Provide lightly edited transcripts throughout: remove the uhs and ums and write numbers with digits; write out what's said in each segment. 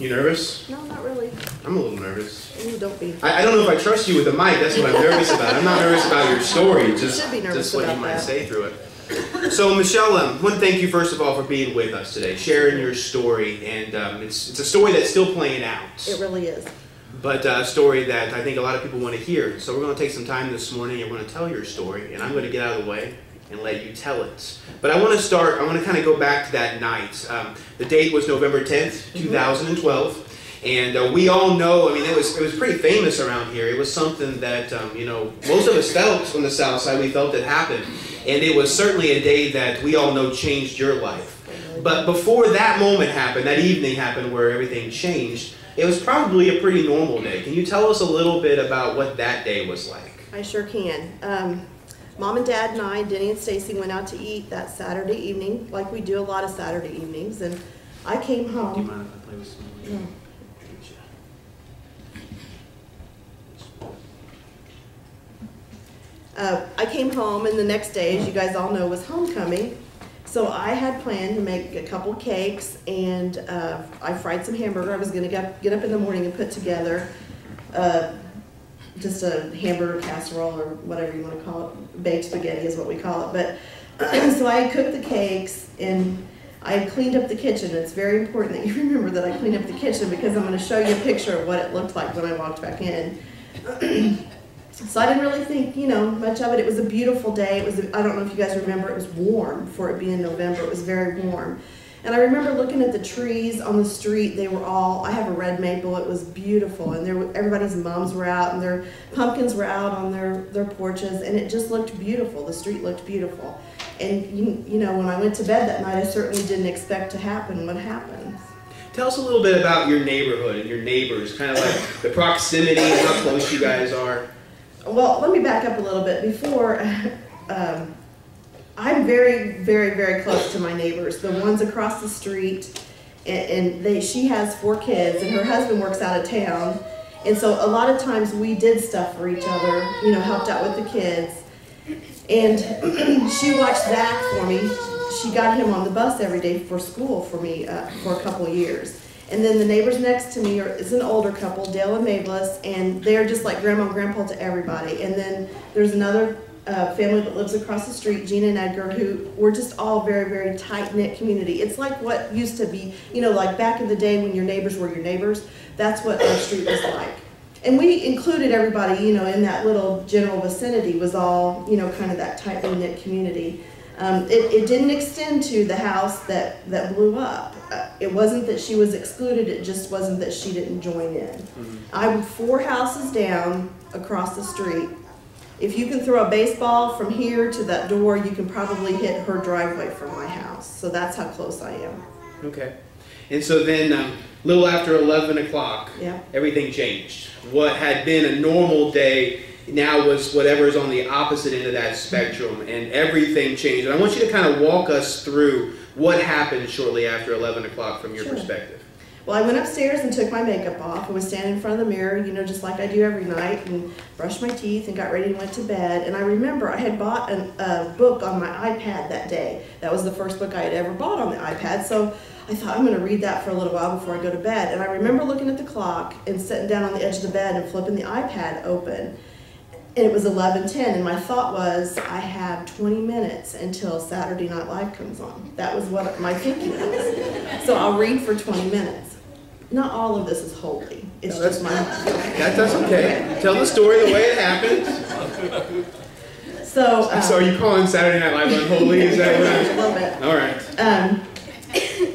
You nervous? No, not really. I'm a little nervous. Ooh, don't be. I don't know if I trust you with the mic. That's what I'm nervous about. I'm not nervous about your story. Just what you might say through it. So, Michelle, I want to thank you first of all for being with us today, sharing your story, and it's a story that's still playing out. It really is. But a story that I think a lot of people want to hear. So we're going to take some time this morning and we're going to tell your story, and I'm going to get out of the way and let you tell it. But I want to kind of go back to that night. The date was November 10th, 2012. And we all know, I mean, it was pretty famous around here. It was something that, most of us felt on the South Side. We felt it happen. And it was certainly a day that we all know changed your life. But before that moment happened, that evening happened where everything changed, it was probably a pretty normal day. Can you tell us a little bit about what that day was like? I sure can. Mom and Dad and I, Denny and Stacy, went out to eat that Saturday evening, like we do a lot of Saturday evenings. And I came home. Do you mind if I play with some? No. I came home, and the next day, as you guys all know, was homecoming. So I had planned to make a couple cakes, and I fried some hamburger. I was going to get up in the morning and put together just a hamburger casserole, or whatever you want to call it. Baked spaghetti is what we call it. But so I cooked the cakes, and I cleaned up the kitchen. It's very important that you remember that I cleaned up the kitchen, because I'm going to show you a picture of what it looked like when I walked back in. So I didn't really think, much of it. It was a beautiful day. It was, I don't know if you guys remember, it was warm for it being November. It was very warm. And I remember looking at the trees on the street. They were all, I have a red maple. It was beautiful. And everybody's moms were out, and their pumpkins were out on their porches. And it just looked beautiful. The street looked beautiful. And, when I went to bed that night, I certainly didn't expect to happen what happened. Tell us a little bit about your neighborhood and your neighbors, kind of like the proximity and how close you guys are. Well, let me back up a little bit. Before, I'm very, very, very close to my neighbors. The ones across the street, and she has 4 kids, and her husband works out of town. And so a lot of times we did stuff for each other, helped out with the kids. And she watched Zach for me. She got him on the bus every day for school for me for a couple of years. And then the neighbors next to me is an older couple, Dale and Mavis, and they're just like grandma and grandpa to everybody. And then there's another family that lives across the street, Gina and Edgar, who were just all very, very tight-knit community. It's like what used to be, like back in the day when your neighbors were your neighbors. That's what our street was like. And we included everybody, in that little general vicinity was all, kind of that tightly knit community. It didn't extend to the house that blew up. It wasn't that she was excluded, it just wasn't that she didn't join in. Mm-hmm. I'm 4 houses down across the street. If you can throw a baseball from here to that door, you can probably hit her driveway from my house. So that's how close I am. Okay. And so then a little after 11 o'clock, yeah, everything changed. What had been a normal day now was whatever's on the opposite end of that spectrum, and everything changed. And I want you to kind of walk us through what happened shortly after 11 o'clock from your perspective. Well, I went upstairs and took my makeup off. I was standing in front of the mirror, just like I do every night, and brushed my teeth and got ready and went to bed. And I remember I had bought a book on my iPad that day. That was the first book I had ever bought on the iPad. So I thought, I'm going to read that for a little while before I go to bed. And I remember looking at the clock and sitting down on the edge of the bed and flipping the iPad open. And it was 11:10, and my thought was, I have 20 minutes until Saturday Night Live comes on. That was what my thinking was. So I'll read for 20 minutes. Not all of this is holy. It's just my mind. That's okay. Tell the story the way it happened. So are you calling Saturday Night Live unholy? Is that a little bit. All right.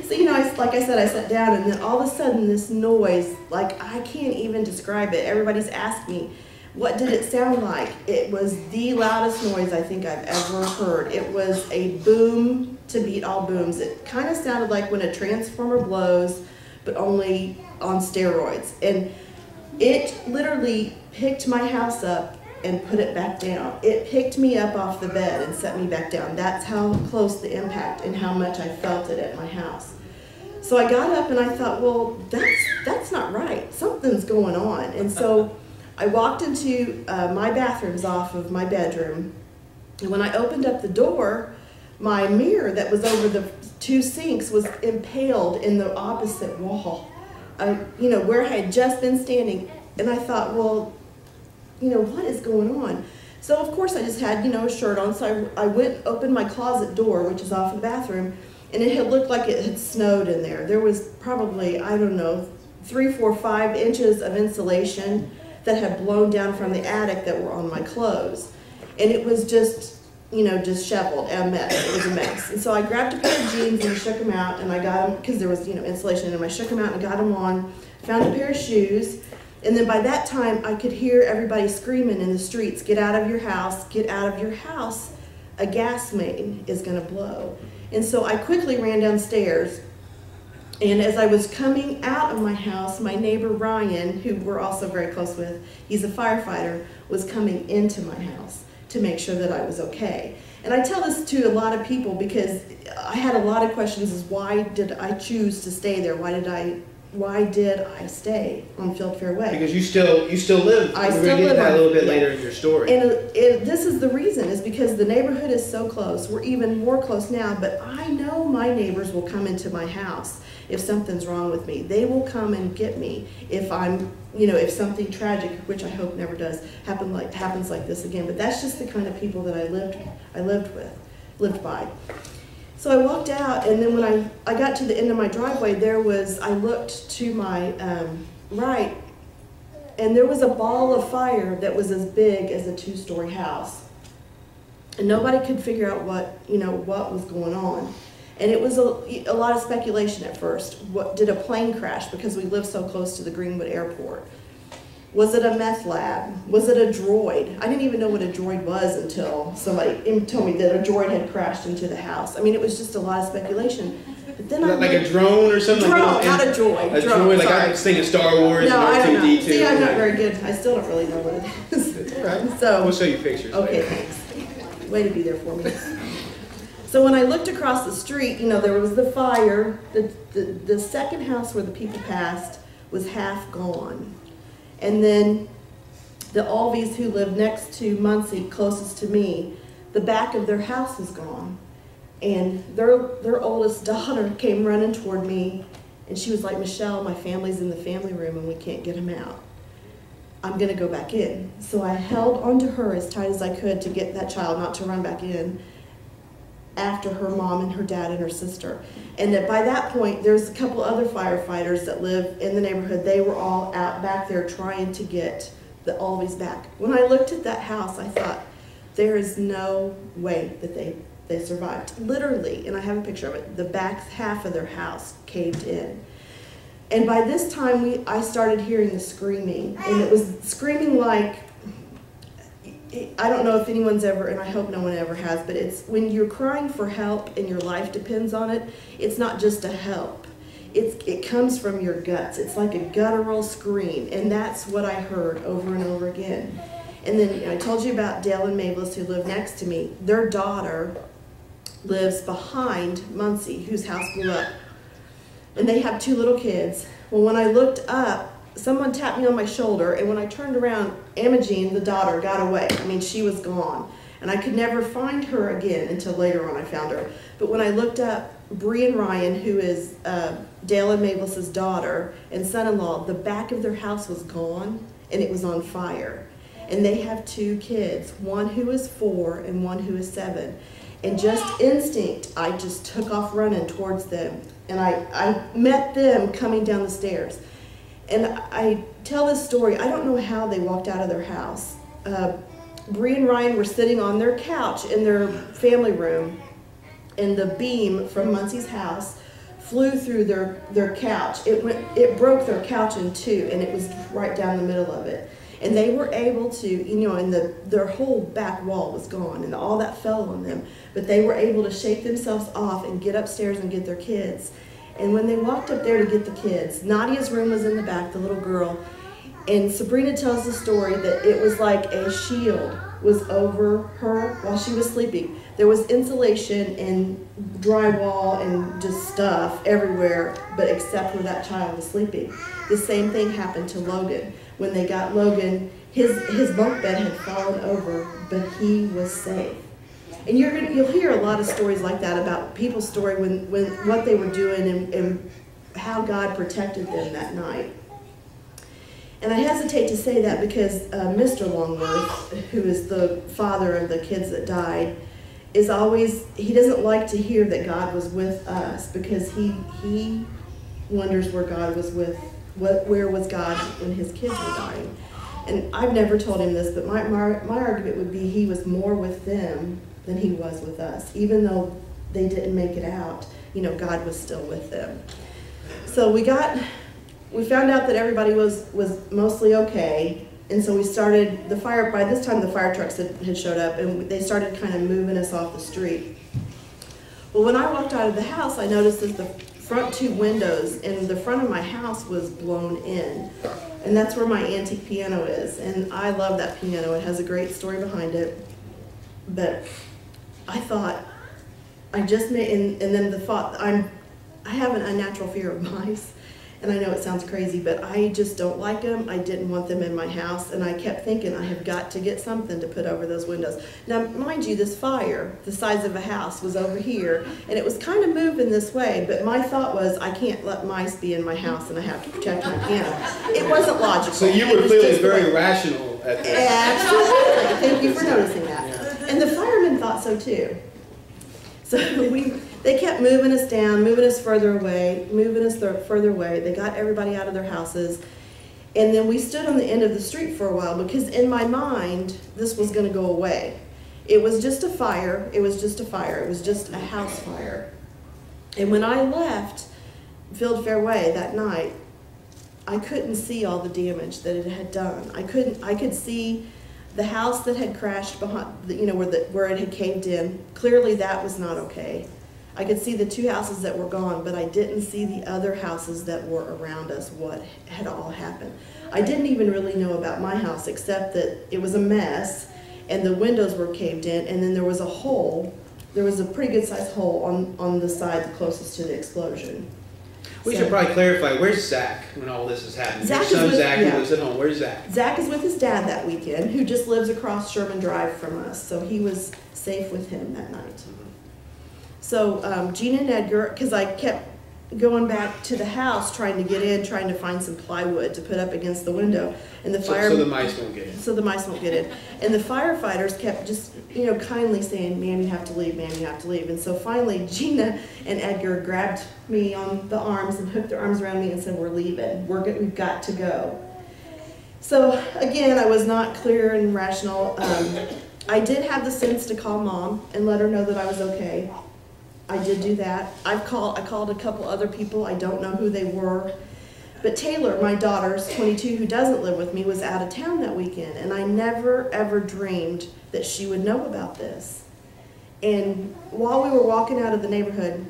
So, like I said, I sat down, and then all of a sudden this noise, like I can't even describe it. Everybody's asked me, what did it sound like? It was the loudest noise I think I've ever heard. It was a boom to beat all booms. It kind of sounded like when a transformer blows, but only on steroids. And it literally picked my house up and put it back down. It picked me up off the bed and set me back down. That's how close the impact and how much I felt it at my house. So I got up and I thought, well, that's not right. Something's going on. And so I walked into my bathrooms off of my bedroom, and when I opened up the door, my mirror that was over the 2 sinks was impaled in the opposite wall. where I had just been standing. And I thought, well, what is going on? So of course I just had, a shirt on. So I went, opened my closet door, which is off the bathroom, and it had looked like it had snowed in there. There was probably, I don't know, 3, 4, 5 inches of insulation that had blown down from the attic that were on my clothes. And it was just, disheveled and a mess. It was a mess. And so I grabbed a pair of jeans and shook them out, and I got them, because there was, insulation in them. I shook them out and got them on, found a pair of shoes, and then by that time I could hear everybody screaming in the streets, get out of your house, get out of your house. A gas main is going to blow. And so I quickly ran downstairs, and as I was coming out of my house, my neighbor Ryan, who we're also very close with, he's a firefighter, was coming into my house to make sure that I was okay. And I tell this to a lot of people because I had a lot of questions as why did I choose to stay there? Why did I stay on Fieldfare Way? Because you still live. I still live. We're going to get to that a little bit later in your story. And this is the reason, is because the neighborhood is so close. We're even more close now, but I know my neighbors will come into my house if something's wrong with me. They will come and get me if I'm, if something tragic, which I hope never does, happens like this again. But that's just the kind of people that I lived by. So I walked out, and then when I got to the end of my driveway, I looked to my right, and there was a ball of fire that was as big as a 2-story house. And nobody could figure out what was going on. And it was a lot of speculation at first. Did a plane crash because we live so close to the Greenwood Airport? Was it a meth lab? Was it a droid? I didn't even know what a droid was until somebody told me that a droid had crashed into the house. I mean, it was just a lot of speculation. But then like a drone or something? Drone, not a droid. A droid, like I was thinking Star Wars no, and R2-D2. I don't know. See, I'm not very good. I still don't really know what it is. Right. So, we'll show you pictures okay, later. thanks. Way to be there for me. So when I looked across the street, there was the fire. The second house where the people passed was half gone. And then the Alvies who lived next to Muncie, closest to me, the back of their house was gone. And their oldest daughter came running toward me, and she was like, Michelle, my family's in the family room and we can't get them out. I'm gonna go back in. So I held onto her as tight as I could to get that child not to run back in after her mom and her dad and her sister. And that by that point, there's a couple other firefighters that live in the neighborhood. They were all out back there trying to get the Alvies back. When I looked at that house, I thought, there is no way that they survived. Literally, and I have a picture of it, the back half of their house caved in. And by this time, I started hearing the screaming, and it was screaming like, I don't know if anyone's ever, and I hope no one ever has, but it's when you're crying for help and your life depends on it, it's not just a help. It comes from your guts. It's like a guttural scream, and that's what I heard over and over again. And then I told you about Dale and Mavis who live next to me. Their daughter lives behind Muncie, whose house blew up. And they have 2 little kids. Well, when I looked up, someone tapped me on my shoulder, and when I turned around, Imogene, the daughter, got away. I mean, she was gone. And I could never find her again until later on I found her. But when I looked up, Bree and Ryan, who is Dale and Mavis's daughter and son-in-law, the back of their house was gone, and it was on fire. And they have 2 kids, one who is 4 and one who is 7. And just instinct, I just took off running towards them. And I met them coming down the stairs. And I tell this story, I don't know how they walked out of their house. Bree and Ryan were sitting on their couch in their family room, and the beam from Muncie's house flew through their couch. It broke their couch in 2, and it was right down the middle of it. And they were able to, and their whole back wall was gone, and all that fell on them. But they were able to shake themselves off and get upstairs and get their kids. And when they walked up there to get the kids, Nadia's room was in the back, the little girl, and Sabrina tells the story that it was like a shield was over her while she was sleeping. There was insulation and drywall and just stuff everywhere, but except where that child was sleeping. The same thing happened to Logan. When they got Logan, his bunk bed had fallen over, but he was safe. And you'll hear a lot of stories like that about people's story when what they were doing and how God protected them that night. And I hesitate to say that because Mr. Longworth, who is the father of the kids that died, is always, he doesn't like to hear that God was with us, because he wonders where God was where was God when his kids were dying. And I've never told him this, but my argument would be he was more with them than he was with us. Even though they didn't make it out, you know, God was still with them. So we found out that everybody was mostly okay, and so we started the fire. By this time, the fire trucks had showed up, and they started kind of moving us off the street. Well, when I walked out of the house, I noticed that the front two windows in the front of my house was blown in, and that's where my antique piano is. And I love that piano. It has a great story behind it. But I thought, and then the thought, I have an unnatural fear of mice. And I know it sounds crazy, but I just don't like them. I didn't want them in my house, and I kept thinking I have got to get something to put over those windows. Now, mind you, this fire, the size of a house, was over here, and it was kind of moving this way, but my thought was, I can't let mice be in my house, and I have to protect my piano. It wasn't logical. So you were clearly very rational at this. Absolutely. Thank you for noticing that. And the firemen thought so too. So they kept moving us down, moving us further away, further away. They got everybody out of their houses. And then we stood on the end of the street for a while, because in my mind, this was going to go away. It was just a fire. It was just a fire. It was just a house fire. And when I left Fieldfare Way that night, I couldn't see all the damage that it had done. I could see the house that had crashed behind, you know, where it had caved in. Clearly that was not okay. I could see the two houses that were gone, but I didn't see the other houses that were around us, what had all happened. I didn't even really know about my house, except that it was a mess, and the windows were caved in, and then there was a hole. There was a pretty good sized hole on the side closest to the explosion. We should probably clarify, where's Zach when all this is happening? Zach Your son is with, Zach, yeah. who lives at home. Where's Zach? Zach is with his dad that weekend, who just lives across Sherman Drive from us, so he was safe with him that night. So Gina and Edgar, because I kept going back to the house, trying to get in, trying to find some plywood to put up against the window, and the fire. So the mice won't get in. So the mice won't get in, and the firefighters kept just, you know, kindly saying, "Ma'am, you have to leave. Ma'am, you have to leave." And so finally, Gina and Edgar grabbed me on the arms and hooked their arms around me and said, "We're leaving. We've got to go." So again, I was not clear and rational. I did have the sense to call Mom and let her know that I was okay. I did do that. I called a couple other people. I don't know who they were. But Taylor, my daughter's 22, who doesn't live with me, was out of town that weekend. And I never, ever dreamed that she would know about this. And while we were walking out of the neighborhood,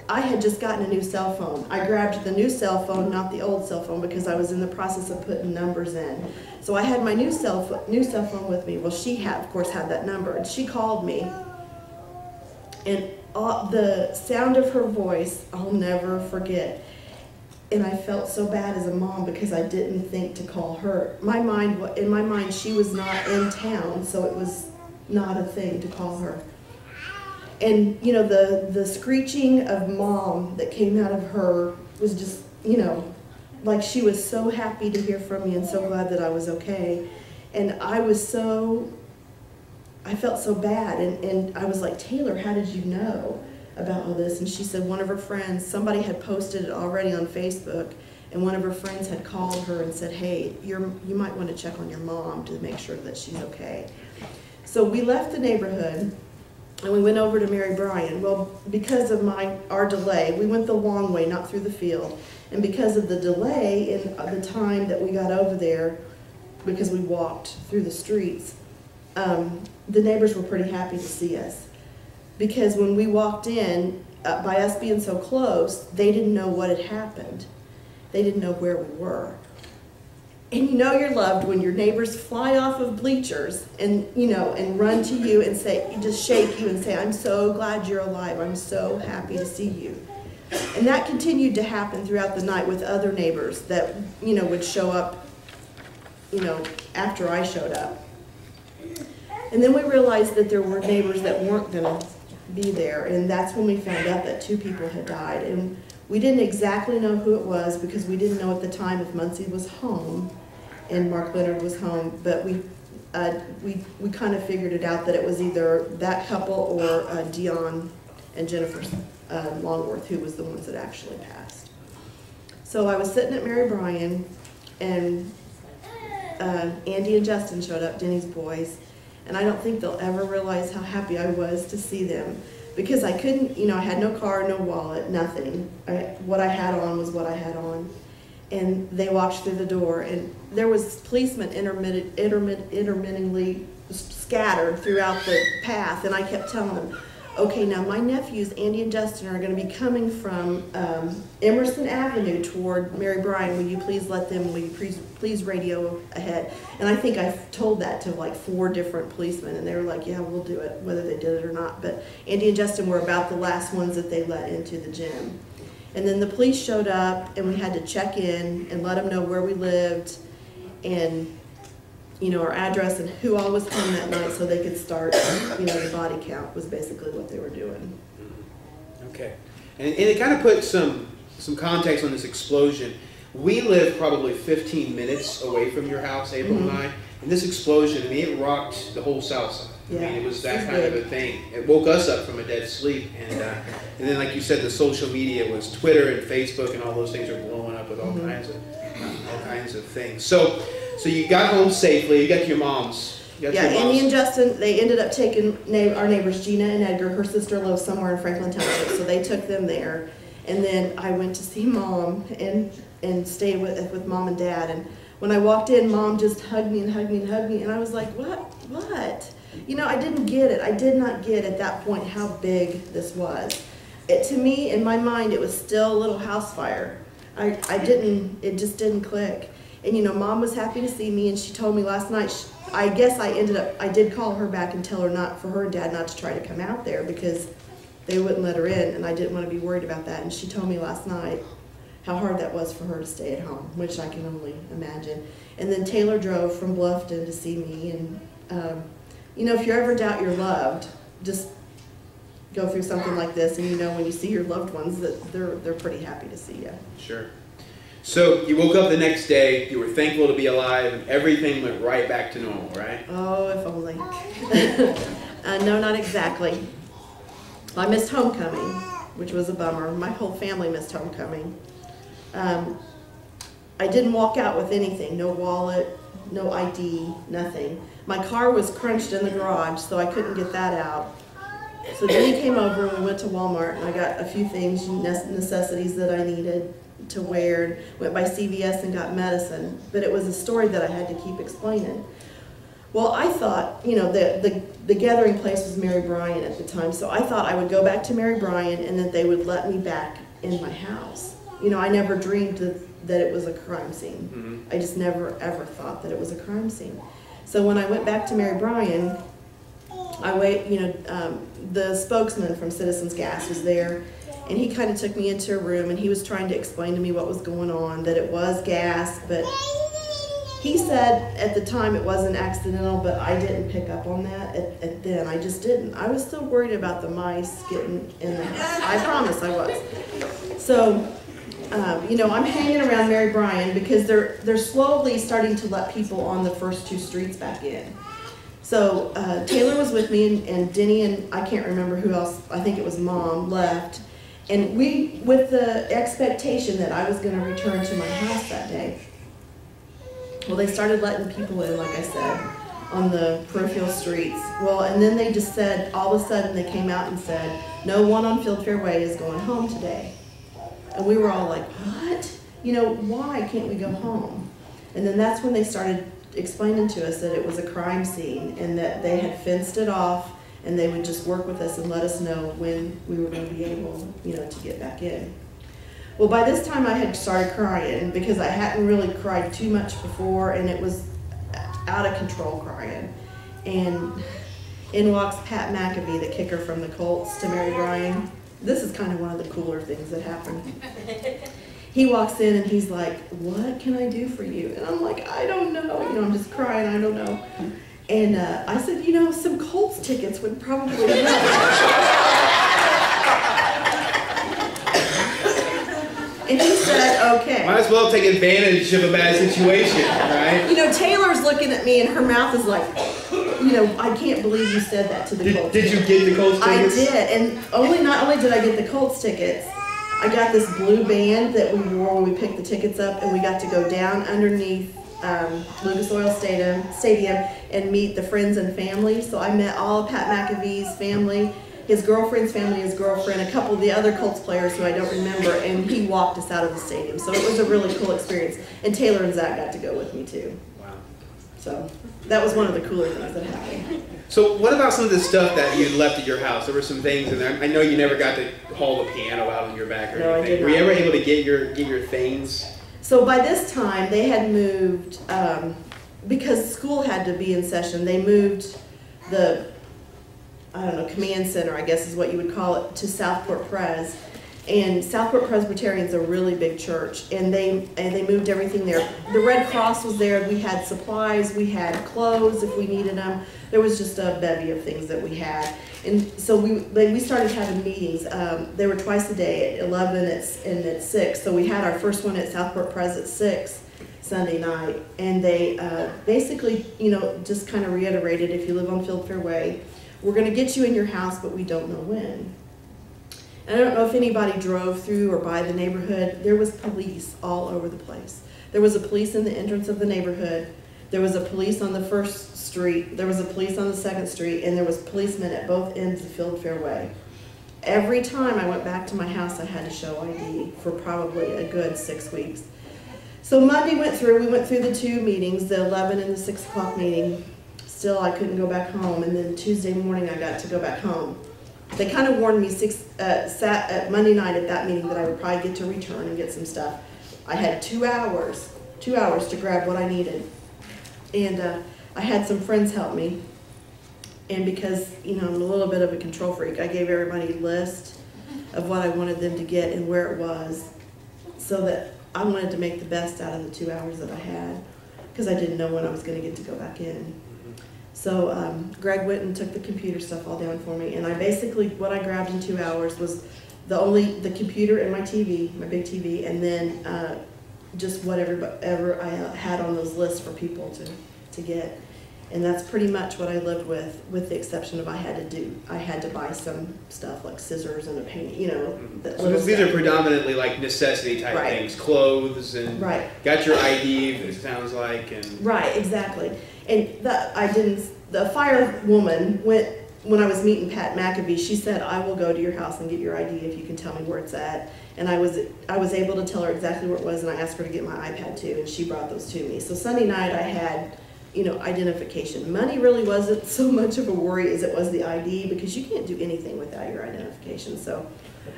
I had just gotten a new cell phone. I grabbed the new cell phone, not the old cell phone, because I was in the process of putting numbers in. So I had my new cell phone with me. Well, she of course, had that number. And she called me. And the sound of her voice, I'll never forget. And I felt so bad as a mom because I didn't think to call her. In my mind, she was not in town, so it was not a thing to call her. And, you know, the screeching of Mom that came out of her was just, you know, like she was so happy to hear from me and so glad that I was okay. And I felt so bad, and I was like, "Taylor, how did you know about all this?" And she said one of her friends, somebody had posted it already on Facebook, and one of her friends had called her and said, "Hey, you might want to check on your mom to make sure that she's okay." So we left the neighborhood, and we went over to Mary Bryan. Well, because of our delay, we went the long way, not through the field. And because of the delay in the time that we got over there, because we walked through the streets, the neighbors were pretty happy to see us, because when we walked in, by us being so close, they didn't know what had happened. They didn't know where we were. And you know you're loved when your neighbors fly off of bleachers and, you know, and run to you and say, just shake you and say, "I'm so glad you're alive. I'm so happy to see you." And that continued to happen throughout the night with other neighbors that, you know, would show up, you know, after I showed up. And then we realized that there were neighbors that weren't going to be there, and that's when we found out that 2 people had died. And We didn't exactly know who it was because we didn't know at the time if Muncie was home and Mark Leonard was home, but we kind of figured it out that it was either that couple or Dion and Jennifer Longworth, who was the ones that actually passed. So I was sitting at Mary Bryan, and Andy and Justin showed up, Denny's boys, and I don't think they'll ever realize how happy I was to see them, because I couldn't, I had no car, no wallet, nothing. What I had on was what I had on. And they walked through the door, and there was policemen intermittently scattered throughout the path, and I kept telling them, okay, now my nephews, Andy and Justin, are going to be coming from Emerson Avenue toward Mary Bryan. Will you please will you please radio ahead? And I think I told that to like 4 different policemen, and they were like, yeah, we'll do it, whether they did it or not. But Andy and Justin were about the last ones that they let into the gym. And then the police showed up, and we had to check in and let them know where we lived and, our address and who all was home that night so they could start, the body count was basically what they were doing. Okay. And it kind of put some context on this explosion. We live probably 15 minutes away from your house, April and I, and this explosion, it rocked the whole south side. Yeah. It was that kind of a thing. It woke us up from a dead sleep, and then, like you said, the social media was Twitter and Facebook, and all those things are blowing up with all kinds of things. So you got home safely. You got to your mom's. Andy and Justin, they ended up taking our neighbors, Gina and Edgar. Her sister lives somewhere in Franklin Township, so they took them there. And then I went to see Mom and stayed with Mom and Dad. And when I walked in, Mom just hugged me and hugged me and hugged me, and I was like, what? I didn't get it. I did not get at that point how big this was. To me, in my mind, it was still a little house fire. It just didn't click. And Mom was happy to see me, and she told me last night, I guess I did call her back and tell her for her and Dad not to try to come out there because they wouldn't let her in, and I didn't want to be worried about that. And she told me last night how hard that was for her to stay at home, which I can only imagine. And then Taylor drove from Bluffton to see me, and if you ever doubt you're loved, just go through something like this, and when you see your loved ones that they're pretty happy to see you. Sure. So you woke up the next day, you were thankful to be alive, and everything went right back to normal, right? Oh, if only. No, not exactly. I missed homecoming, which was a bummer. My whole family missed homecoming. I didn't walk out with anything, no wallet, no ID, nothing. My car was crunched in the garage, so I couldn't get that out. So Jenny came over and we went to Walmart, and I got a few things, necessities that I needed to wear. Went by CVS and got medicine, but it was a story that I had to keep explaining. Well, I thought, the gathering place was Mary Bryan at the time, so I thought I would go back to Mary Bryan and that they would let me back in my house. I never dreamed that it was a crime scene. I just never ever thought that it was a crime scene. So when I went back to Mary Bryan, the spokesman from Citizens Gas was there, and he kind of took me into a room, and he was trying to explain to me what was going on, that it was gas, but he said at the time it wasn't accidental, but I didn't pick up on that then. I just didn't. I was still worried about the mice getting in the house. I promise I was. So, I'm hanging around Mary Bryan because they're slowly starting to let people on the first 2 streets back in. So Taylor was with me, and Denny and I can't remember who else, I think it was Mom, left. And we, with the expectation that I was going to return to my house that day. Well, they started letting people in, like I said, on the peripheral streets. Well, and then they just said, all of a sudden they came out and said, no one on Fieldfare Way is going home today. And we were all like, what? Why can't we go home? And then that's when they started explaining to us that it was a crime scene and that they had fenced it off, and they would just work with us and let us know when we were going to be able, to get back in. Well, by this time I had started crying because I hadn't really cried too much before, and it was out of control crying. And in walks Pat McAfee, the kicker from the Colts, to Mary Bryan. This is kind of one of the cooler things that happened. He walks in and he's like, what can I do for you? And I'm like, I don't know. I'm just crying, I don't know. And I said, some Colts tickets would probably help. said, okay. Might as well take advantage of a bad situation, right? You know, Taylor's looking at me and her mouth is like, you know, I can't believe you said that to the Colts. Did you get the Colts tickets? I did, and not only did I get the Colts tickets, I got this blue band that we wore when we picked the tickets up, and we got to go down underneath Lucas Oil Stadium and meet the friends and family. So I met all of Pat McAfee's family, his girlfriend's family, his girlfriend, a couple of the other Colts players who I don't remember, and he walked us out of the stadium. So it was a really cool experience. And Taylor and Zach got to go with me too. Wow. So that was one of the cooler things that happened. So what about some of the stuff that you left at your house? There were some things in there. I know you never got to haul the piano out on your back or No, anything. I did not. Were you ever able to get your things? So by this time, they had moved, because school had to be in session, they moved the, I don't know, command center, I guess is what you would call it, to Southport Pres. And Southport Presbyterian's a really big church, and they moved everything there. The Red Cross was there, we had supplies, we had clothes if we needed them. There was just a bevy of things that we had. And so we started having meetings. They were twice a day at 11 and at 6. So we had our first one at Southport Pres at 6 Sunday night. And they basically, you know, just kind of reiterated, if you live on Fieldfare Way, we're going to get you in your house, but we don't know when. And I don't know if anybody drove through or by the neighborhood. There was police all over the place. There was a police in the entrance of the neighborhood. There was a police on the first street. There was a police on the second street, and there was policemen at both ends of Fieldfare Way. Every time I went back to my house, I had to show ID for probably a good 6 weeks. So Monday we went through the two meetings, the 11 and the 6 o'clock meeting. Still, I couldn't go back home, and then Tuesday morning I got to go back home. They kind of warned me Monday night at that meeting that I would probably get to return and get some stuff. I had 2 hours to grab what I needed. And I had some friends help me. And because, you know, I'm a little bit of a control freak, I gave everybody a list of what I wanted them to get and where it was, so that I wanted to make the best out of the 2 hours that I had, because I didn't know when I was going to get to go back in. So Greg went and took the computer stuff all down for me, and I basically, what I grabbed in 2 hours was the computer and my TV, my big TV, and then just whatever I had on those lists for people to get. And that's pretty much what I lived with the exception of I had to buy some stuff like scissors and a paint, you know. So these are predominantly like necessity type things, clothes and got your ID, it sounds like. And right, exactly. And the firewoman went, when I was meeting Pat McAfee, she said, I will go to your house and get your ID if you can tell me where it's at. And I was able to tell her exactly where it was, and I asked her to get my iPad too, and she brought those to me. So Sunday night I had, you know, identification. Money really wasn't so much of a worry as it was the ID, because you can't do anything without your identification. So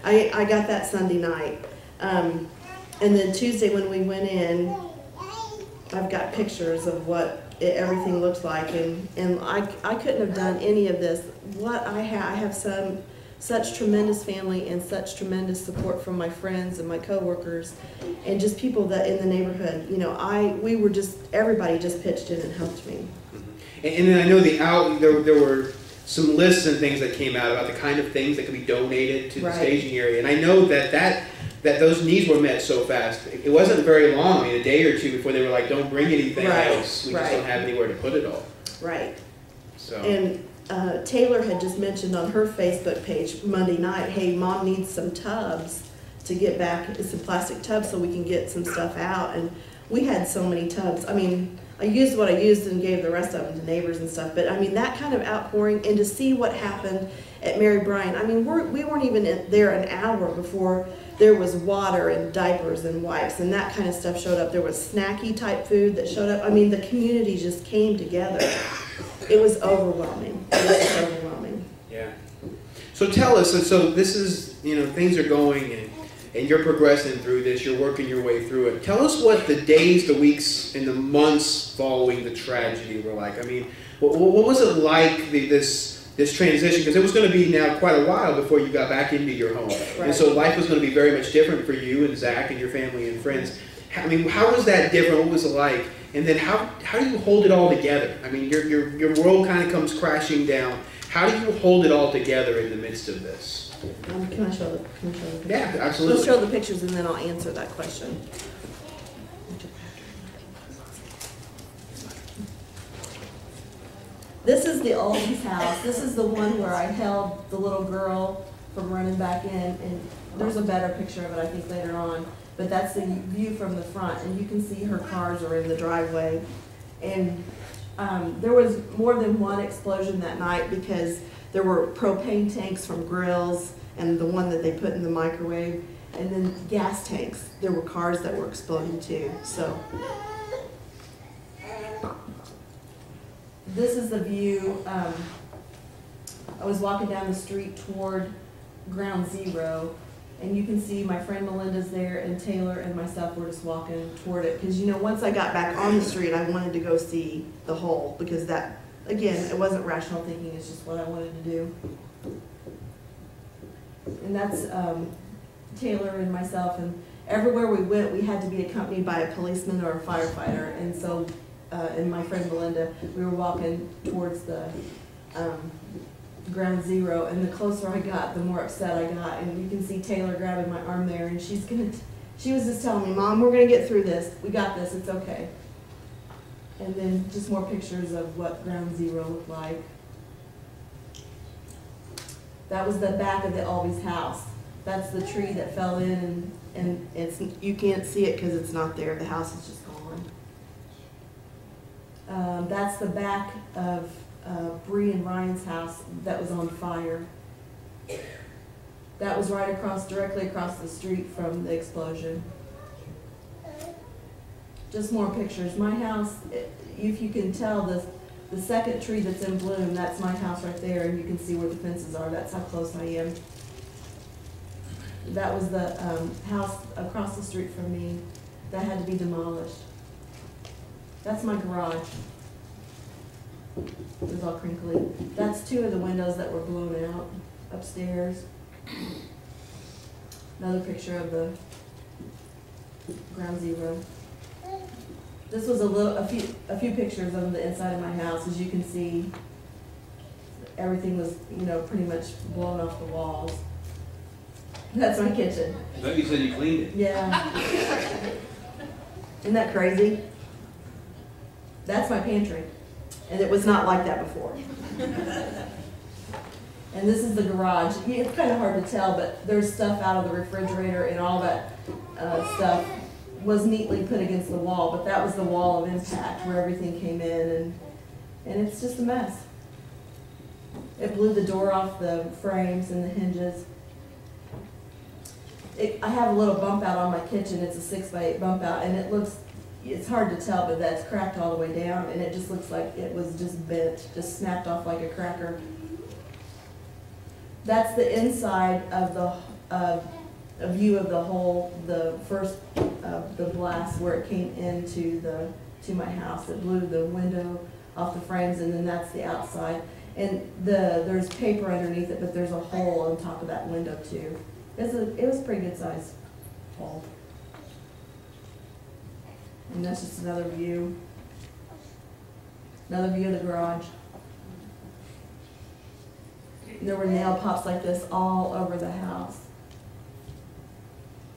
I got that Sunday night. And then Tuesday when we went in, I've got pictures of what everything looks like, and I couldn't have done any of this. What I have such tremendous family and such tremendous support from my friends and my coworkers and just people that in the neighborhood. You know, everybody just pitched in and helped me. Mm-hmm. And then I know there were some lists and things that came out about the kind of things that could be donated to the staging area, and I know that those needs were met so fast. It wasn't very long, I mean, a day or two before they were like, don't bring anything else. We just don't have anywhere to put it all. Right. So. And Taylor had just mentioned on her Facebook page Monday night, hey, Mom needs some tubs to get back, some plastic tubs so we can get some stuff out. And we had so many tubs. I mean, I used what I used and gave the rest of them to neighbors and stuff. But I mean, that kind of outpouring, and to see what happened at Mary Bryan. I mean, we weren't even there an hour before there was water and diapers and wipes and that kind of stuff showed up. There was snacky type food that showed up. I mean, the community just came together. It was overwhelming. It was overwhelming. Yeah. So tell us, so this is, you know, things are going and you're progressing through this, you're working your way through it. Tell us what the days, the weeks, and the months following the tragedy were like. I mean, what was it like, this transition? Because it was going to be now quite a while before you got back into your home. Right. And so life was going to be very much different for you and Zach and your family and friends. I mean, how was that different? What was it like? And then how do you hold it all together? I mean, your world kind of comes crashing down. How do you hold it all together in the midst of this? Can I show the pictures? Yeah, absolutely. Let's show the pictures and then I'll answer that question. This is the Alden's house. This is the one where I held the little girl from running back in, and there's a better picture of it, I think, later on. But that's the view from the front, and you can see her cars are in the driveway. And there was more than one explosion that night because there were propane tanks from grills and the one that they put in the microwave, and then gas tanks. There were cars that were exploding too. So this is the view. I was walking down the street toward Ground Zero, and you can see my friend Melinda's there, and Taylor and myself were just walking toward it. Because, you know, once I got back on the street, I wanted to go see the hole, because that, again, it wasn't rational thinking, it's just what I wanted to do. And that's Taylor and myself, and everywhere we went, we had to be accompanied by a policeman or a firefighter. And so, and my friend Melinda, we were walking towards the Ground Zero, and the closer I got, the more upset I got. And you can see Taylor grabbing my arm there, and she was just telling me, Mom, we're gonna get through this. We got this, it's okay. And then just more pictures of what Ground Zero looked like. That was the back of the Always house. That's the tree that fell in, and it's, you can't see it because it's not there. The house is just gone. That's the back of Bree and Ryan's house that was on fire. That was right directly across the street from the explosion. Just more pictures. My house, if you can tell, the second tree that's in bloom, that's my house right there, and you can see where the fences are. That's how close I am. That was the house across the street from me that had to be demolished. That's my garage. It was all crinkly. That's two of the windows that were blown out upstairs. Another picture of the Ground Zero. This was a few pictures of the inside of my house. As you can see, everything was, you know, pretty much blown off the walls. That's my kitchen. I thought you said you cleaned it. Yeah. Isn't that crazy? That's my pantry. And it was not like that before. And this is the garage. It's kind of hard to tell, but there's stuff out of the refrigerator, and all that stuff was neatly put against the wall, but that was the wall of impact where everything came in, and it's just a mess. It blew the door off the frames and the hinges. I have a little bump out on my kitchen. It's a 6x8 bump out, and it's hard to tell, but that's cracked all the way down, and it just looks like it was just bent, just snapped off like a cracker. That's the inside of a view of the hole, the first the blast where it came into to my house. It blew the window off the frames, and then that's the outside. And there's paper underneath it, but there's a hole on top of that window too. It was a pretty good sized hole. And that's just another view. Another view of the garage. There were nail pops like this all over the house.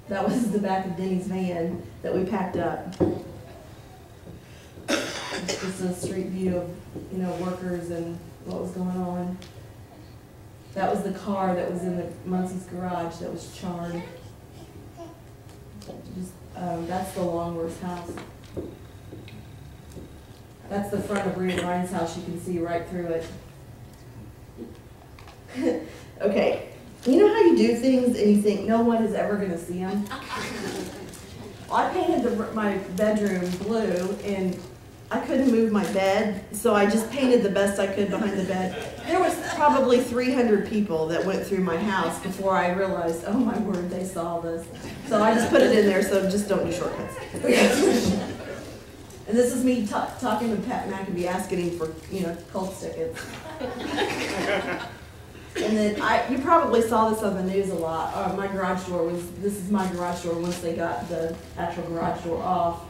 That was the back of Denny's van that we packed up. It's just a street view of, you know, workers and what was going on. That was the car that was in the Muncie's garage that was charred. That's the Longworth's house. That's the front of Bree and Ryan's house. You can see right through it. Okay, you know how you do things and you think no one is ever going to see them? Well, I painted my bedroom blue, and I couldn't move my bed, so I just painted the best I could behind the bed. There was probably 300 people that went through my house before I realized, oh my word, they saw this. So I just put it in there, so just don't do shortcuts. And this is me talking to Pat McAbee, asking him for, you know, Colts tickets. And then you probably saw this on the news a lot. My garage door this is my garage door once they got the actual garage door off.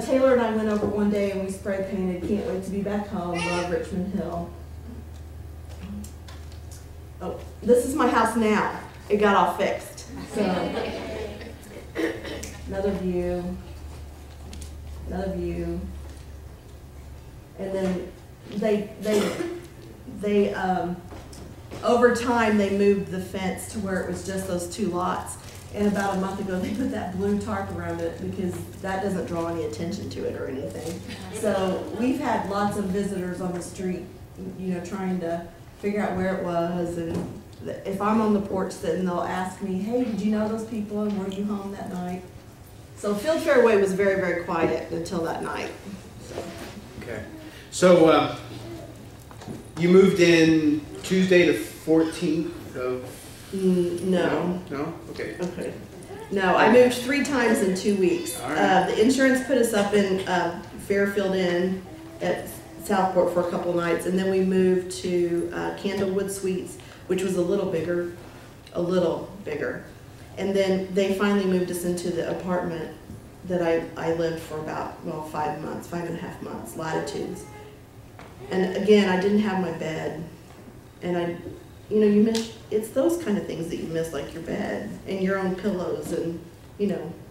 Taylor and I went over one day and we spray painted "Can't Wait to Be Back Home" on Richmond Hill. Oh, this is my house now. It got all fixed. So another view, and then they over time they moved the fence to where it was just those two lots. And about a month ago, they put that blue tarp around it because that doesn't draw any attention to it or anything. So we've had lots of visitors on the street, you know, trying to figure out where it was. And if I'm on the porch sitting, they'll ask me, hey, did you know those people and were you home that night? So Fieldfare Way was very, very quiet until that night. Okay. So you moved in Tuesday the 14th of... No. No? Okay. Okay. No, I moved 3 times in 2 weeks. All right. The insurance put us up in Fairfield Inn at Southport for a couple nights, and then we moved to Candlewood Suites, which was a little bigger. And then they finally moved us into the apartment that I lived for about, 5.5 months, Latitudes. And again, I didn't have my bed, and you miss, it's those kind of things that you miss, like your bed and your own pillows and,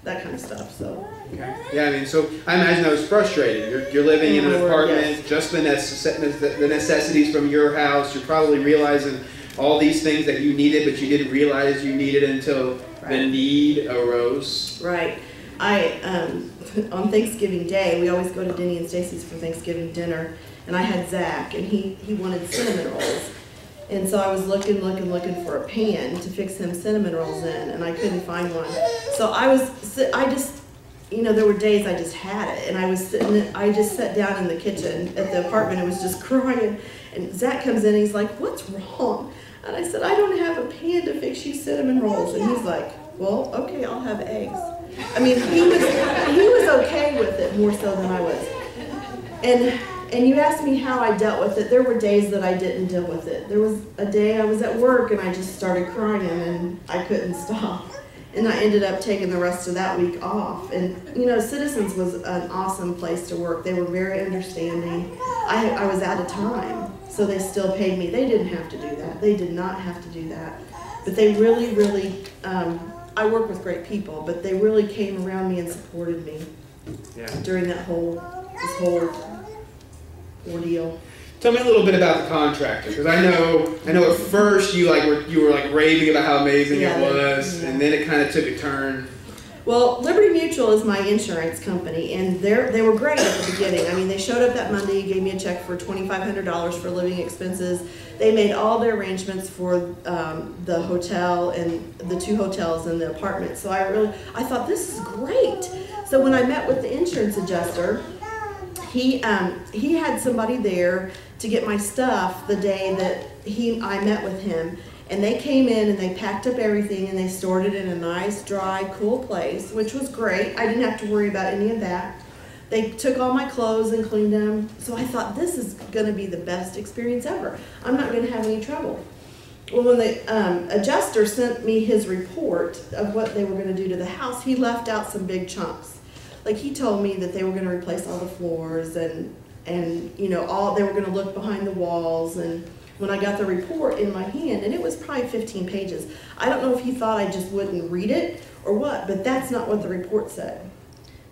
that kind of stuff, so. Okay. Yeah, I mean, so I imagine that was frustrating. You're living in an apartment, yes. Just the necessities from your house. You're probably realizing all these things that you needed, but you didn't realize you needed until the need arose. Right. On Thanksgiving Day, we always go to Denny and Stacy's for Thanksgiving dinner, and I had Zach, and he wanted cinnamon rolls. And so I was looking for a pan to fix him cinnamon rolls in, and I couldn't find one. So there were days I just had it, and I just sat down in the kitchen at the apartment and was just crying. And Zach comes in and he's like, "What's wrong?" And I said, "I don't have a pan to fix you cinnamon rolls." And he's like, "Well, okay, I'll have eggs." I mean, he was okay with it more so than I was. And you asked me how I dealt with it. There were days that I didn't deal with it. There was a day I was at work and I just started crying and I couldn't stop. And I ended up taking the rest of that week off. And Citizens was an awesome place to work. They were very understanding. I was out of time, so they still paid me. They didn't have to do that. They did not have to do that. But they really, really, I work with great people, but they really came around me and supported me during this whole ordeal. Tell me a little bit about the contractor, because I know at first you were raving about how amazing it was, and then it kind of took a turn. Well, Liberty Mutual is my insurance company, and they were great at the beginning. I mean, they showed up that Monday, gave me a check for $2,500 for living expenses. They made all the arrangements for the hotel and the 2 hotels and the apartment. So I thought, this is great. So when I met with the insurance adjuster, he had somebody there to get my stuff the day that I met with him. And they came in and they packed up everything and they stored it in a nice, dry, cool place, which was great. I didn't have to worry about any of that. They took all my clothes and cleaned them. So I thought, this is going to be the best experience ever. I'm not going to have any trouble. Well, when the adjuster sent me his report of what they were going to do to the house, he left out some big chunks. Like, he told me that they were going to replace all the floors and they were going to look behind the walls. And when I got the report in my hand, and it was probably 15 pages, I don't know if he thought I just wouldn't read it or what, but that's not what the report said.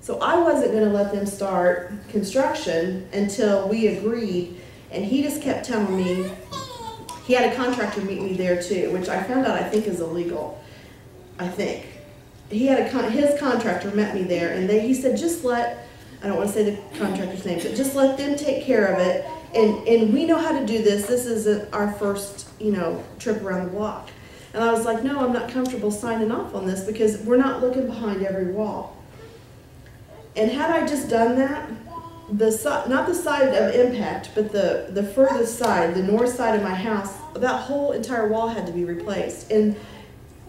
So I wasn't going to let them start construction until we agreed, and he just kept telling me, he had a contractor meet me there too, which I found out I think is illegal, I think. He had his contractor met me there, and he said, I don't want to say the contractor's name, but just let them take care of it. And we know how to do this. This isn't our first, trip around the block. And I was like, no, I'm not comfortable signing off on this because we're not looking behind every wall. And had I just done that, not the side of impact, but the furthest side, the north side of my house, that whole entire wall had to be replaced. And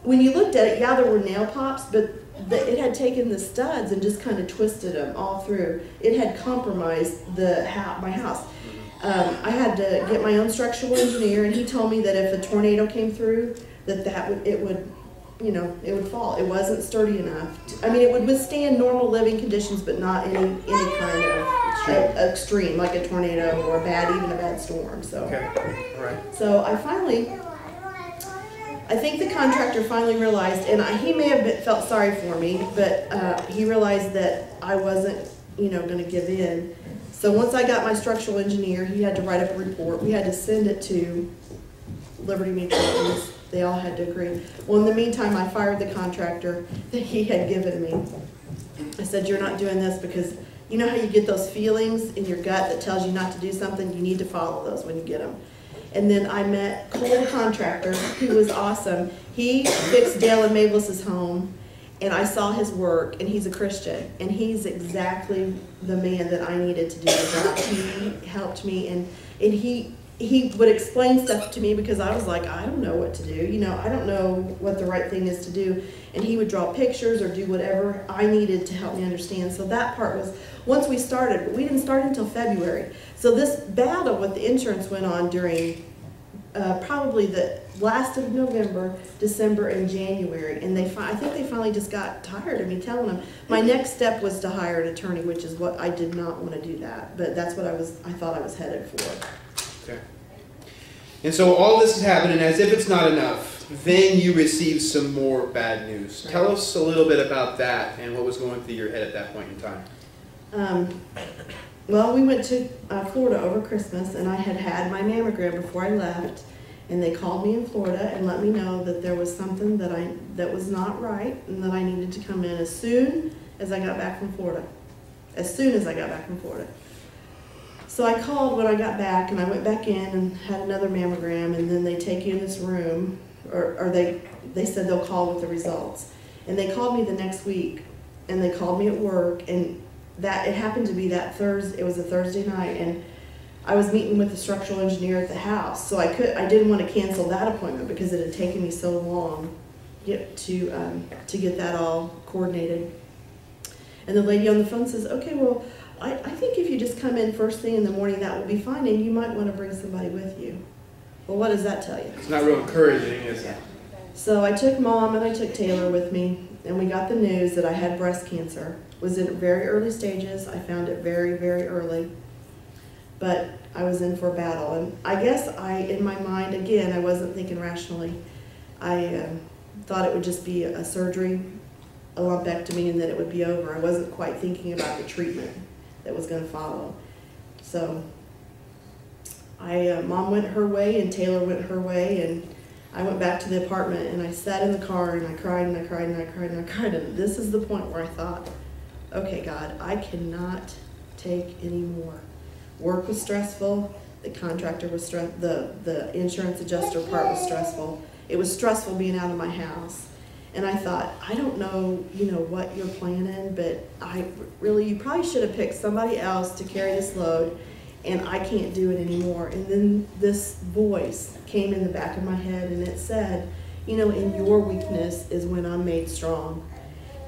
when you looked at it, there were nail pops, but it had taken the studs and just kind of twisted them all through. It had compromised my house. I had to get my own structural engineer, and he told me that if a tornado came through, it would fall. It wasn't sturdy enough. It would withstand normal living conditions, but not any kind of extreme, like a tornado or even a bad storm. So, okay, all right. So I finally I think the contractor finally realized, and he may have felt sorry for me, but he realized that I wasn't, going to give in. So once I got my structural engineer, he had to write up a report. We had to send it to Liberty Mutual. They all had to agree. Well, in the meantime, I fired the contractor that he had given me. I said, you're not doing this because you know how you get those feelings in your gut that tells you not to do something? You need to follow those when you get them. And then I met Cole, the contractor, who was awesome. He fixed Dale and Mavelis's home, and I saw his work, and he's a Christian, and he's exactly the man that I needed to do the job. He helped me, and he would explain stuff to me because I was like, I don't know what to do. I don't know what the right thing is to do. And he would draw pictures or do whatever I needed to help me understand. So that part was, once we started, but we didn't start until February. So this battle with the insurance went on during probably the last of November, December, and January. And I think they finally just got tired of me telling them. My next step was to hire an attorney, which is what I did not want to do that. But that's what I thought I was headed for. Okay. And so all this is happening, as if it's not enough, then you receive some more bad news. Tell us a little bit about that and what was going through your head at that point in time. Well, we went to Florida over Christmas, and I had my mammogram before I left, and they called me in Florida and let me know that there was something that was not right and that I needed to come in as soon as I got back from Florida. As soon as I got back from Florida. So I called when I got back, and I went back in and had another mammogram, and then they take you in this room, or they said they'll call with the results. And they called me the next week, and they called me at work, and it happened to be that Thursday. It was a Thursday night, and I was meeting with the structural engineer at the house, so I didn't want to cancel that appointment because it had taken me so long to get that all coordinated. And the lady on the phone says, okay, well, I think if you just come in first thing in the morning, that will be fine, and you might want to bring somebody with you. Well, what does that tell you? It's not real encouraging, is it? So I took Mom and I took Taylor with me, and we got the news that I had breast cancer. It was in very early stages. I found it very, very early. But I was in for a battle. And I guess in my mind, again, I wasn't thinking rationally. I thought it would just be a surgery, a lumpectomy, and then it would be over. I wasn't quite thinking about the treatment that was going to follow. So Mom went her way and Taylor went her way, and I went back to the apartment and I sat in the car and I cried and I cried and I cried and I cried. And this is the point where I thought, okay, God, I cannot take any more. Work was stressful. The contractor was stressful. The insurance adjuster part was stressful. It was stressful being out of my house. And I thought, I don't know, what you're planning, but you probably should have picked somebody else to carry this load, and I can't do it anymore. And then this voice came in the back of my head, and it said, in your weakness is when I'm made strong,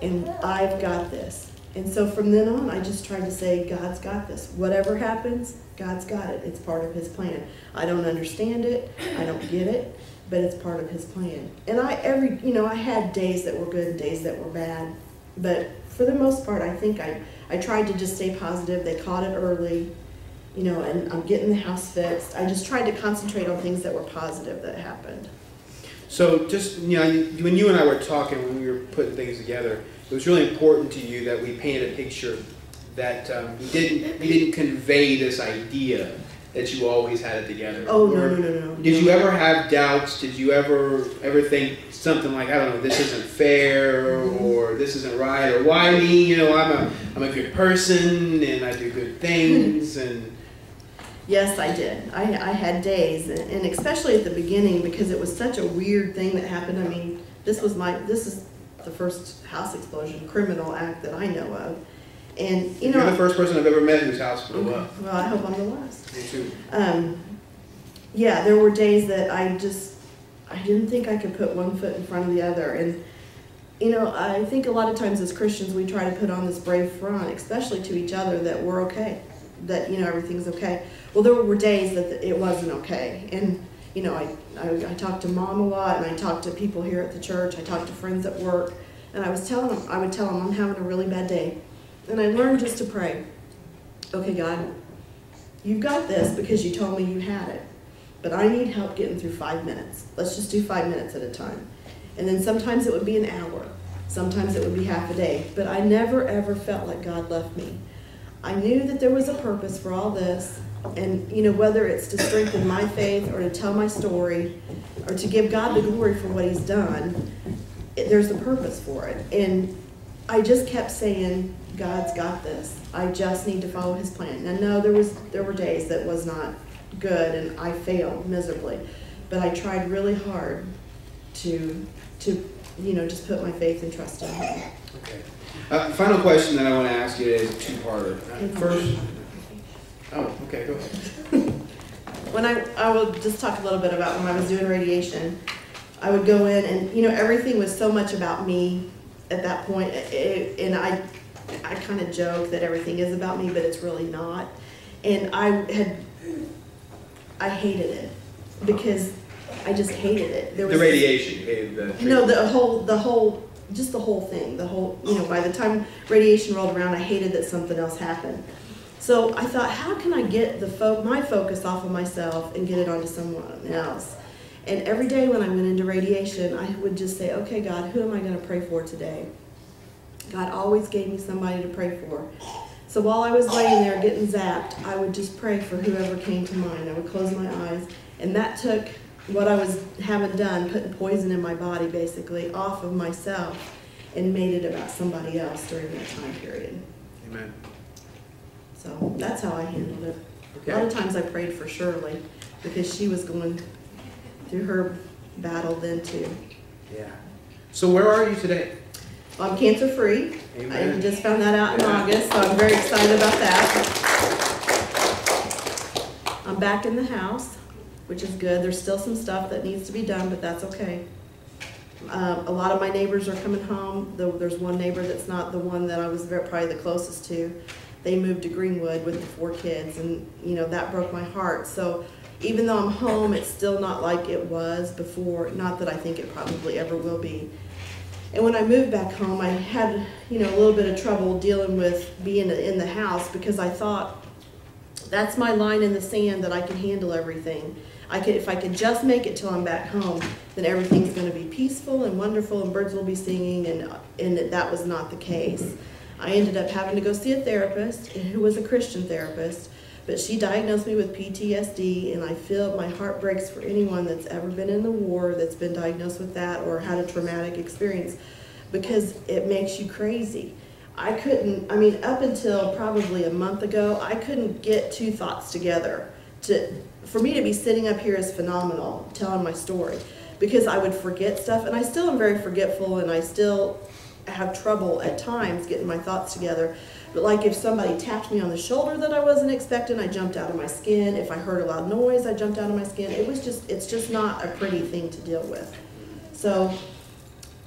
and I've got this. And so from then on, I just tried to say, God's got this. Whatever happens, God's got it. It's part of His plan. I don't understand it. I don't get it. But it's part of His plan. And I had days that were good and days that were bad. But for the most part, I think I tried to just stay positive. They caught it early, and I'm getting the house fixed. I just tried to concentrate on things that were positive that happened. So just, when you and I were talking, when we were putting things together, it was really important to you that we painted a picture that we didn't convey this idea that you always had it together. Oh, no. Did you ever have doubts? Did you ever think something like, I don't know, this isn't fair, or this isn't right, or why me? I'm a good person and I do good things. And yes, I did. I had days, and especially at the beginning, because it was such a weird thing that happened. I mean, this is the first house explosion, criminal act that I know of. And you're the first person I've ever met whose house blew up. Well, I hope I'm the last. Me too. Yeah, there were days that I didn't think I could put one foot in front of the other. And I think a lot of times as Christians we try to put on this brave front, especially to each other, that we're okay, that everything's okay. Well, there were days that it wasn't okay, and I talked to Mom a lot, and I talked to people here at the church. I talked to friends at work, and I would tell them I'm having a really bad day. And I learned just to pray. Okay, God, you've got this because you told me you had it. but I need help getting through 5 minutes. Let's just do 5 minutes at a time. And then sometimes it would be an hour. Sometimes it would be half a day. But I never, ever felt like God left me. I knew that there was a purpose for all this. And, you know, whether it's to strengthen my faith or to tell my story or to give God the glory for what he's done, there's a purpose for it. And I just kept saying, God's got this. I just need to follow his plan. And no, there were days that was not good and I failed miserably. But I tried really hard to you know, just put my faith and trust in him. Okay. Final question that I want to ask you is a two-parter. First, okay, go ahead. I will just talk a little bit about when I was doing radiation. I would go in and, you know, everything was so much about me at that point. And I kind of joke that everything is about me, but it's really not. And I hated it because I just hated it. There was the radiation, you hated the... No, the whole thing. You know, by the time radiation rolled around, I hated that something else happened. So I thought, how can I get my focus off of myself and get it onto someone else? And every day when I went into radiation, I would just say, okay, God, who am I going to pray for today? God always gave me somebody to pray for. So while I was laying there getting zapped, I would just pray for whoever came to mind. I would close my eyes, and that took what I was having done, putting poison in my body basically, off of myself, and made it about somebody else during that time period. Amen. So that's how I handled it. Okay. A lot of times I prayed for Shirley because she was going through her battle then too. Yeah. So where are you today? Well, I'm cancer free. Amen. I just found that out in August, so I'm very excited about that. I'm back in the house, which is good. There's still some stuff that needs to be done, but that's okay. A lot of my neighbors are coming home. There's one neighbor that's not the one that I was probably the closest to. They moved to Greenwood with the 4 kids, and you know that broke my heart. So even though I'm home, it's still not like it was before. Not that I think it probably ever will be. And when I moved back home, I had, you know, a little bit of trouble dealing with being in the house because I thought that's my line in the sand that I can handle everything. If I could just make it till I'm back home, then everything's going to be peaceful and wonderful and birds will be singing, and that was not the case. I ended up having to go see a therapist who was a Christian therapist, but she diagnosed me with PTSD, and I feel my heart breaks for anyone that's ever been in the war, that's been diagnosed with that or had a traumatic experience, because it makes you crazy. Up until probably a month ago, I couldn't get 2 thoughts together. For me to be sitting up here is phenomenal, telling my story, because I would forget stuff, and I still am very forgetful, and I still have trouble at times getting my thoughts together. But like if somebody tapped me on the shoulder that I wasn't expecting, I jumped out of my skin. If I heard a loud noise, I jumped out of my skin. It's just not a pretty thing to deal with. So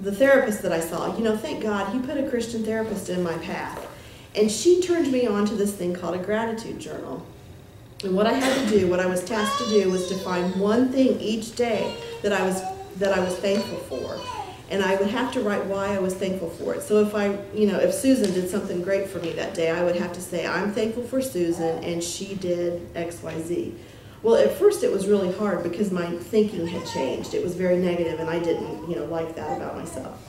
the therapist that I saw, you know, thank God he put a Christian therapist in my path. And she turned me on to this thing called a gratitude journal. And what I had to do, what I was tasked to do, was to find one thing each day that I was thankful for. And I would have to write why I was thankful for it. So if Susan did something great for me that day, I would have to say, I'm thankful for Susan, and she did X, Y, Z. Well, at first it was really hard because my thinking had changed. It was very negative, and I didn't, like that about myself.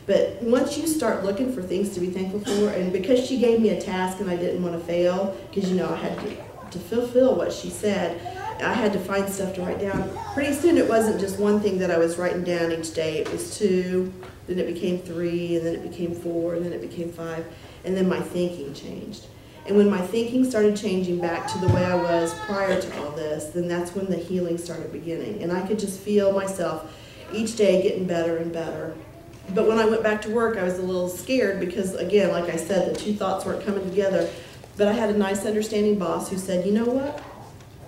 But once you start looking for things to be thankful for, and because she gave me a task and I didn't want to fail, because, I had to fulfill what she said, I had to find stuff to write down. Pretty soon it wasn't just one thing that I was writing down each day. It was 2, then it became 3, and then it became 4, and then it became 5, and then my thinking changed. And when my thinking started changing back to the way I was prior to all this, then that's when the healing started beginning. And I could just feel myself each day getting better and better. But when I went back to work, I was a little scared because, again, like I said, the 2 thoughts weren't coming together. But I had a nice, understanding boss who said, you know what?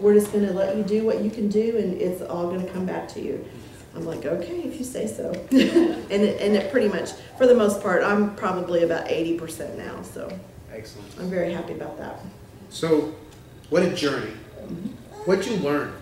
We're just going to let you do what you can do, and it's all going to come back to you. I'm like, okay, if you say so. and it pretty much, for the most part, I'm probably about 80% now. So excellent. I'm very happy about that. So, what a journey. Mm-hmm. What'd you learn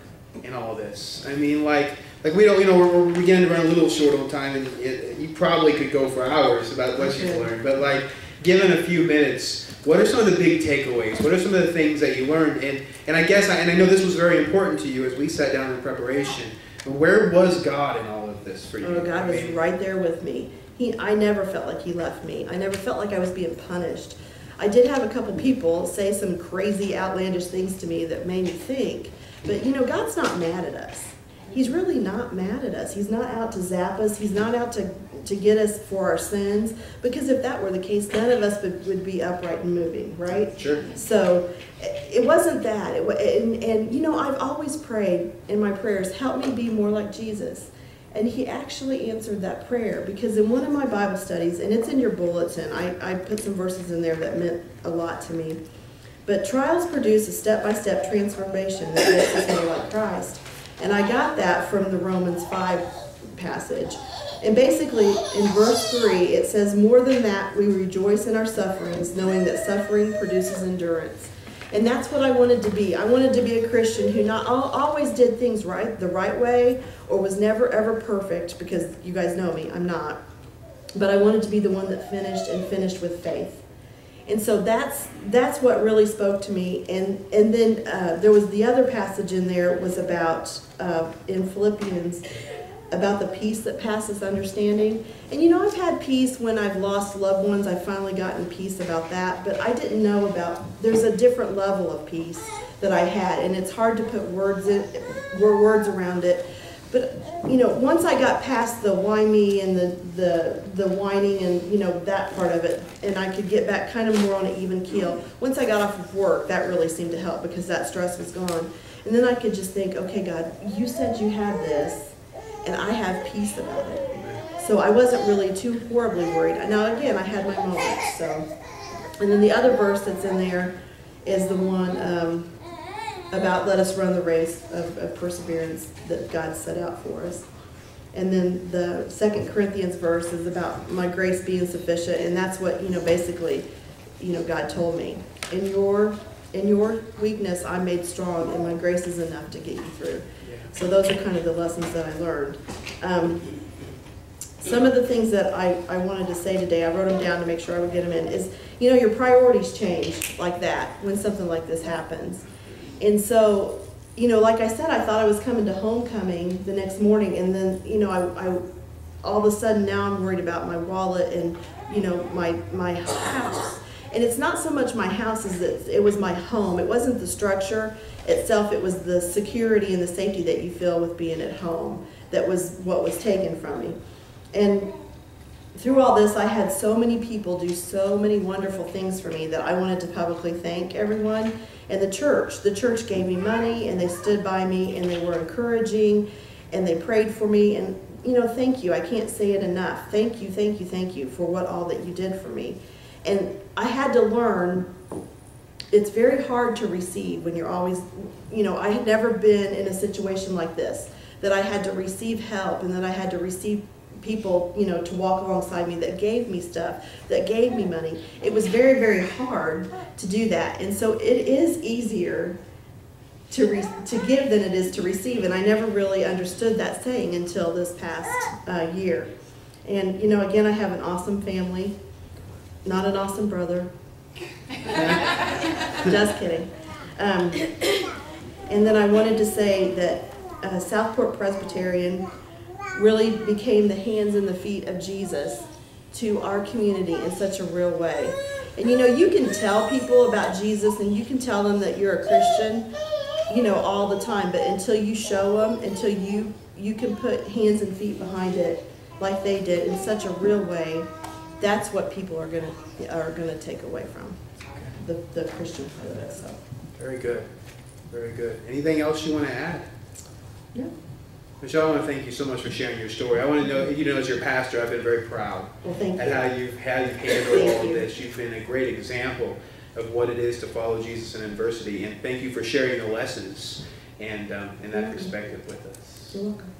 in all this? I mean, like we don't, we're beginning to run a little short on time, and you probably could go for hours about what you've learned. But given a few minutes, what are some of the big takeaways? What are some of the things that you learned? And I guess, and I know this was very important to you as we sat down in preparation, where was God in all of this for you? Oh, God was right there with me. I never felt like he left me. I never felt like I was being punished. I did have a couple people say some crazy, outlandish things to me that made me think. But, God's not mad at us. He's really not mad at us. He's not out to zap us. He's not out to get us for our sins. Because if that were the case, none of us would be upright and moving, right? Sure. So it wasn't that. I've always prayed in my prayers, help me be more like Jesus. And he actually answered that prayer, because in one of my Bible studies, and it's in your bulletin, I put some verses in there that meant a lot to me. But trials produce a step-by-step transformation that makes us more like Christ. And I got that from the Romans 5 passage. And basically, in verse 3, it says, more than that, we rejoice in our sufferings, knowing that suffering produces endurance. And that's what I wanted to be. I wanted to be a Christian who not always did things the right way, or was never, ever perfect, because you guys know me, I'm not. But I wanted to be the one that finished with faith. And so that's what really spoke to me. And then there was the other passage in there was about, in Philippians, about the peace that passes understanding. And I've had peace when I've lost loved ones. I've finally gotten peace about that. But I didn't know there's a different level of peace that I had. And it's hard to put words around it. But, once I got past the why me and the whining and, that part of it, and I could get back kind of more on an even keel, once I got off of work, that really seemed to help, because that stress was gone. And then I could just think, okay, God, you said you had this, and I have peace about it. So I wasn't really too horribly worried. Now, again, I had my moments, so. And then the other verse that's in there is the one about let us run the race of perseverance that God set out for us. And then the 2 Corinthians verse is about my grace being sufficient, and that's what, basically, God told me. In your weakness, I'm made strong, and my grace is enough to get you through. So those are kind of the lessons that I learned. Some of the things that I wanted to say today, I wrote them down to make sure I would get them in, is, your priorities change like that when something like this happens. And so, like I said, I thought I was coming to homecoming the next morning, and then, I all of a sudden now I'm worried about my wallet and, my house. And it's not so much my house as it was my home. It wasn't the structure itself, it was the security and the safety that you feel with being at home. That was what was taken from me. And through all this, I had so many people do so many wonderful things for me that I wanted to publicly thank everyone. And the church gave me money, and they stood by me, and they were encouraging, and they prayed for me. And, thank you. I can't say it enough. Thank you, thank you, thank you for all that you did for me. And I had to learn, it's very hard to receive when you're always, I had never been in a situation like this, that I had to receive help, and that I had to receive people, to walk alongside me that gave me stuff, that gave me money. It was very, very hard to do that. And so it is easier to give than it is to receive. And I never really understood that saying until this past year. And, again, I have an awesome family, not an awesome brother. Just kidding. And then I wanted to say that Southport Presbyterian really became the hands and the feet of Jesus to our community in such a real way. And you can tell people about Jesus, and you can tell them that you're a Christian, all the time, but until you show them, until you can put hands and feet behind it like they did in such a real way, that's what people are gonna take away from the Christian part of it. So very good, very good. Anything else you want to add? No. Michelle, I want to thank you so much for sharing your story. I want to know, as your pastor, I've been very proud at how you've handled all of this. You've been a great example of what it is to follow Jesus in adversity, and thank you for sharing the lessons and that perspective with us. You're welcome.